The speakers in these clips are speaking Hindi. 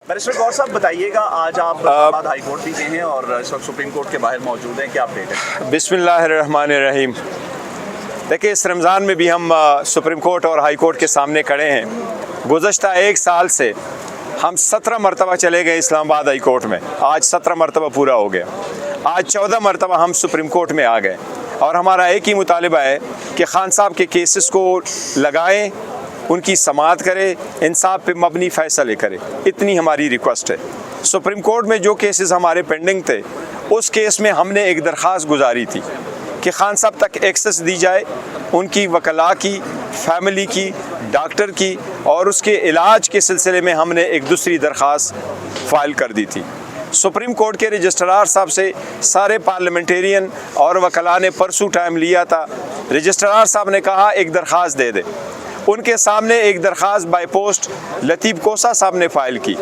बैरिस्टर गौर साहब बताइएगा, आज आप इस्लामाबाद हाई कोर्ट भी गए हैं और इस वक्त सुप्रीम कोर्ट के बाहर मौजूद हैं, क्या अपडेट है? बिस्मिल्लाहिर्रहमानिर्रहीम। देखिए, इस रमज़ान में भी हम सुप्रीम कोर्ट और हाई कोर्ट के सामने खड़े हैं। गुज़श्ता एक साल से हम 17 मरतबा चले गए इस्लामाबाद हाई कोर्ट में। आज 17 मरतबा पूरा हो गया। आज 14 मरतबा हम सुप्रीम कोर्ट में आ गए और हमारा एक ही मुतालिबा है कि खान साहब के केसेस को लगाएं, उनकी समाअत करे, इंसाफ पे मबनी फ़ैसले करे। इतनी हमारी रिक्वेस्ट है। सुप्रीम कोर्ट में जो केसेस हमारे पेंडिंग थे, उस केस में हमने एक दरख्वास्त गुजारी थी कि खान साहब तक एक्सेस दी जाए, उनकी वकला की, फैमिली की, डॉक्टर की, और उसके इलाज के सिलसिले में हमने एक दूसरी दरख्वास्त फ़ाइल कर दी थी। सुप्रीम कोर्ट के रजिस्ट्रार साहब से सारे पार्लियामेंटेरियन और वकला ने परसों टाइम लिया था। रजिस्ट्रार साहब ने कहा एक दरख्वास्त दे दे। उनके सामने एक दरख्वास्त बाय पोस्ट लतीफ़ कोसा साहब ने फ़ाइल की।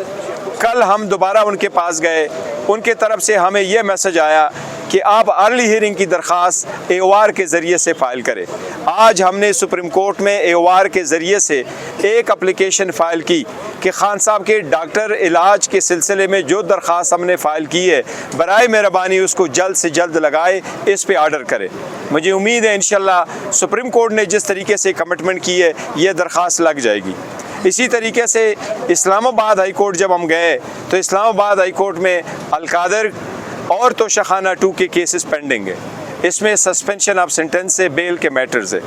कल हम दोबारा उनके पास गए, उनके तरफ से हमें यह मैसेज आया कि आप अर्ली हियरिंग की दरख्वास्त AOR के ज़रिए से फ़ाइल करें। आज हमने सुप्रीम कोर्ट में AOR के ज़रिए से एक एप्लीकेशन फ़ाइल की कि खान साहब के डॉक्टर इलाज के सिलसिले में जो दरख्वास्त हमने फ़ाइल की है, बराए मेहरबानी उसको जल्द से जल्द लगाए, इस पे आर्डर करें। मुझे उम्मीद है इंशाल्लाह सुप्रीम कोर्ट ने जिस तरीके से कमिटमेंट की है, ये दरख्वास्त लग जाएगी। इसी तरीके से इस्लामाबाद हाई कोर्ट जब हम गए तो इस्लामाबाद हाई कोर्ट में अलकादर और तोशाखाना 2 के केसेस पेंडिंग है। इसमें सस्पेंशन ऑफ सेंटेंस से बेल के मैटर्स है।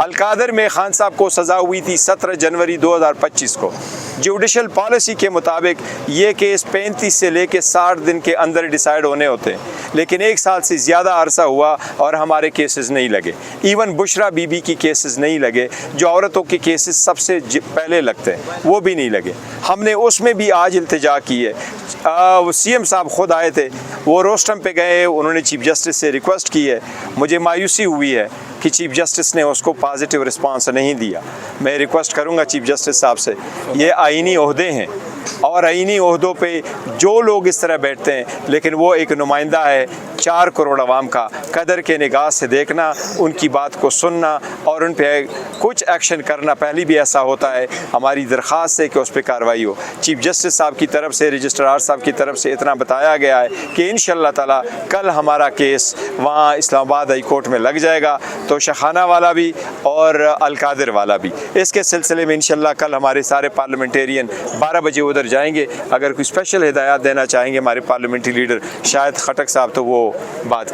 अलकादर में खान साहब को सज़ा हुई थी 17 जनवरी 2025 को। जुडिशल पॉलिसी के मुताबिक ये केस 35 से लेके 60 दिन के अंदर डिसाइड होने होते हैं, लेकिन एक साल से ज़्यादा अरसा हुआ और हमारे केसेस नहीं लगे। इवन बुशरा बीबी की केसेस नहीं लगे, जो औरतों के केसेस सबसे पहले लगते हैं, वो भी नहीं लगे। हमने उसमें भी आज इल्तिजा की है। CM साहब ख़ुद आए थे, वो रोस्टम पे गए, उन्होंने चीफ जस्टिस से रिक्वेस्ट की है। मुझे मायूसी हुई है कि चीफ जस्टिस ने उसको पॉजिटिव रिस्पांस नहीं दिया। मैं रिक्वेस्ट करूंगा चीफ जस्टिस साहब से, ये आईनी ओहदे हैं और आईनी ओहदों पे जो लोग इस तरह बैठते हैं, लेकिन वो एक नुमाइंदा है 4 करोड़ आवाम का। कदर के निगाह से देखना, उनकी बात को सुनना और उन पर कुछ एक्शन करना। पहले भी ऐसा होता है, हमारी दरख्वास्त है कि उस पर कार्रवाई हो। चीफ जस्टिस साहब की तरफ से, रजिस्ट्रार साहब की तरफ से इतना बताया गया है कि इंशाअल्लाह ताला कल हमारा केस वहाँ इस्लामाबाद हाई कोर्ट में लग जाएगा, तो शहाना वाला भी और अलकादर वाला भी। इसके सिलसिले में इंशाअल्लाह कल हमारे सारे पार्लियामेंटेरियन 12 बजे उधर जाएंगे। अगर कोई स्पेशल हिदायत देना चाहेंगे हमारे पार्लियामेंट्री लीडर शायद खटक साहब, तो वो बात